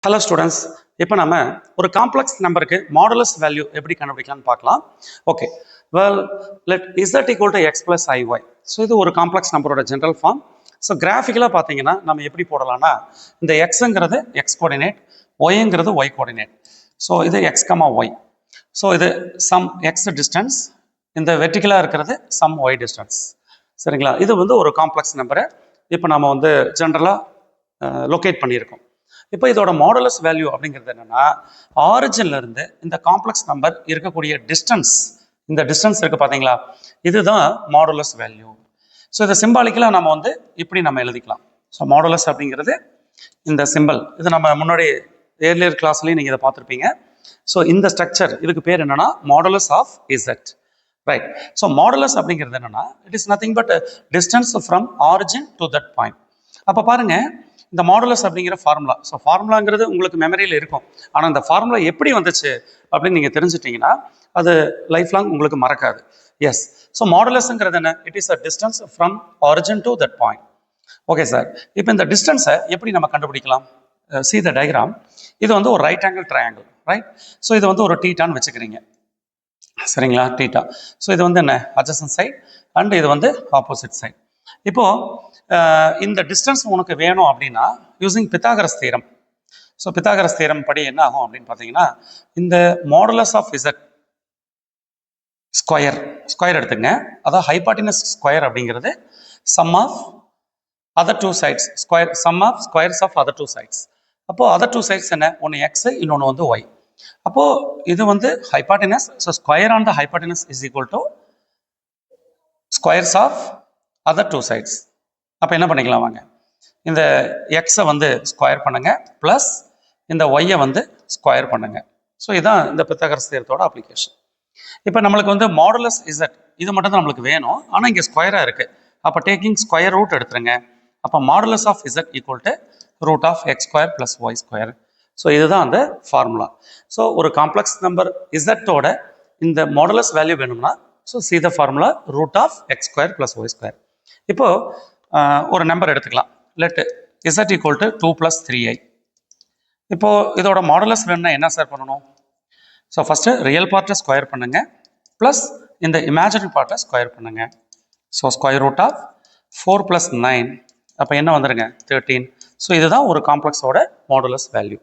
Hello students, இப்போ நம்ம ஒரு காம்ப்ளெக்ஸ் நம்பருக்கு மாடுலஸ் வேல்யூ எப்படி கண்டுபிடிக்கலாம்னு பார்க்கலாம். Okay, well let z equal to x plus iy. So இது ஒரு காம்ப்ளெக்ஸ் நம்பரோட ஜென்ரல் ஃபார்ம். ஸோ கிராஃபிக்கலாக பார்த்தீங்கன்னா நம்ம எப்படி போடலாம்னா இந்த எக்ஸுங்கிறது எக்ஸ் கோஆர்டினேட், ஒய்ங்கிறது ஒய் கோஆர்டினேட். ஸோ இது எக்ஸ் கமா ஒய். ஸோ இது சம் எக்ஸ் டிஸ்டன்ஸ், இந்த வெர்டிக்கலாக இருக்கிறது சம் ஒய் டிஸ்டன்ஸ். சரிங்களா? இது வந்து ஒரு காம்ப்ளெக்ஸ் நம்பரை இப்போ நம்ம வந்து ஜென்ரலாக லொக்கேட் பண்ணியிருக்கோம். இப்போ இதோட மாடுலஸ் வேல்யூ அப்படிங்கிறது என்னன்னா ஆரிஜின்ல இருந்து இந்த காம்ப்ளெக்ஸ் நம்பர் இருக்கக்கூடிய டிஸ்டன்ஸ், இந்த டிஸ்டன்ஸ் இருக்கு பார்த்தீங்களா, இதுதான் மாடுலஸ் வேல்யூ. ஸோ இதை சிம்பாலிக்கலாக நம்ம வந்து இப்படி நம்ம எழுதிக்கலாம். ஸோ மாடுலஸ் அப்படிங்கிறது இந்த சிம்பிள், இது நம்ம முன்னாடி ஏர்லியர் கிளாஸ்லையும் நீங்கள் இதை பார்த்துருப்பீங்க. ஸோ இந்த ஸ்ட்ரக்சர் இதுக்கு பேர் என்னன்னா modulus of Z, right? So modulus அப்படிங்கிறது என்னன்னா it is nothing but distance from origin to that point. அப்போ பாருங்க, இந்த மாடுலஸ் அப்படிங்கிற ஃபார்முலா, ஸோ ஃபார்முலாங்கிறது உங்களுக்கு மெமரியில் இருக்கும், ஆனால் இந்த ஃபார்முலா எப்படி வந்துச்சு அப்படின்னு நீங்கள் தெரிஞ்சிட்டிங்கன்னா அது லைஃப் லாங் உங்களுக்கு மறக்காது. எஸ், ஸோ மாடுலஸ்ங்கிறது என்ன? It is a distance from origin to that point. Okay sir, இப்போ இந்த டிஸ்டன்ஸை எப்படி நம்ம கண்டுபிடிக்கலாம்? see the diagram. இது வந்து ஒரு right angle triangle, right? So இது வந்து ஒரு டீட்டான்னு வச்சுக்கிறீங்க, சரிங்களா? டீட்டா. ஸோ இது வந்து என்ன? adjacent சைட் அண்ட் இது வந்து ஆப்போசிட் சைட். இப்போ இந்த டிஸ்டன்ஸ் உனக்கு வேணும் அப்படின்னா using Pythagoras theorem. So Pythagoras theorem படி என்ன ஆகும் அப்படின்னு பார்த்தீங்கன்னா இந்த மாடுலஸ் ஆஃப் இசட் ஸ்கொயர் எடுத்துங்க, அதாவது ஹைபாட்டினஸ் ஸ்கொயர் அப்படிங்கிறது sum of other two sides square, sum of squares of other two sides. அப்போ அதர் டூ சைட்ஸ் என்ன? ஒன்று எக்ஸ், இன்னொன்று வந்து ஒய். அப்போ இது வந்து hypotenuse. So square on the hypotenuse is equal to squares of other two sides. அப்போ என்ன பண்ணிக்கலாம் வாங்க, இந்த எக்ஸை வந்து ஸ்கொயர் பண்ணுங்க ப்ளஸ் இந்த ஒய்யை வந்து ஸ்கொயர் பண்ணுங்க. ஸோ இதுதான் இந்த பித்தாகரஸ் தியரத்தோட அப்ளிகேஷன். இப்போ நம்மளுக்கு வந்து மாடுலஸ் இசட் இது மட்டும் தான் நம்மளுக்கு வேணும், ஆனால் இங்கே ஸ்கொயராக இருக்குது. அப்போ டேக்கிங் ஸ்கொயர் ரூட் எடுத்துருங்க. அப்போ modulus of Z equal to root of X square plus Y square. So இதுதான் அந்த ஃபார்முலா. ஸோ ஒரு காம்ப்ளெக்ஸ் நம்பர் இசட்டோட இந்த மாடுலஸ் வேல்யூ வேணும்னா so see the formula root of X square plus Y square. இப்போ ஒரு நம்பர் எடுத்துக்கலாம். Let Z equal to 2 + 3i. இப்போ இதோட மாடுலஸ் வேணும்னா என்ன சார் பண்ணணும்? ஸோ ஃபஸ்ட்டு ரியல் பார்ட்டை ஸ்கொயர் பண்ணுங்க ப்ளஸ் இந்த இமேஜினரி பார்ட்டை ஸ்கொயர் பண்ணுங்க. ஸோ ஸ்கொயர் ரூட் ஆஃப் 4 + 9, அப்போ என்ன வந்துருங்க? 13. ஸோ இதுதான் ஒரு காம்ப்ளெக்ஸோட மாடுலஸ் வேல்யூ.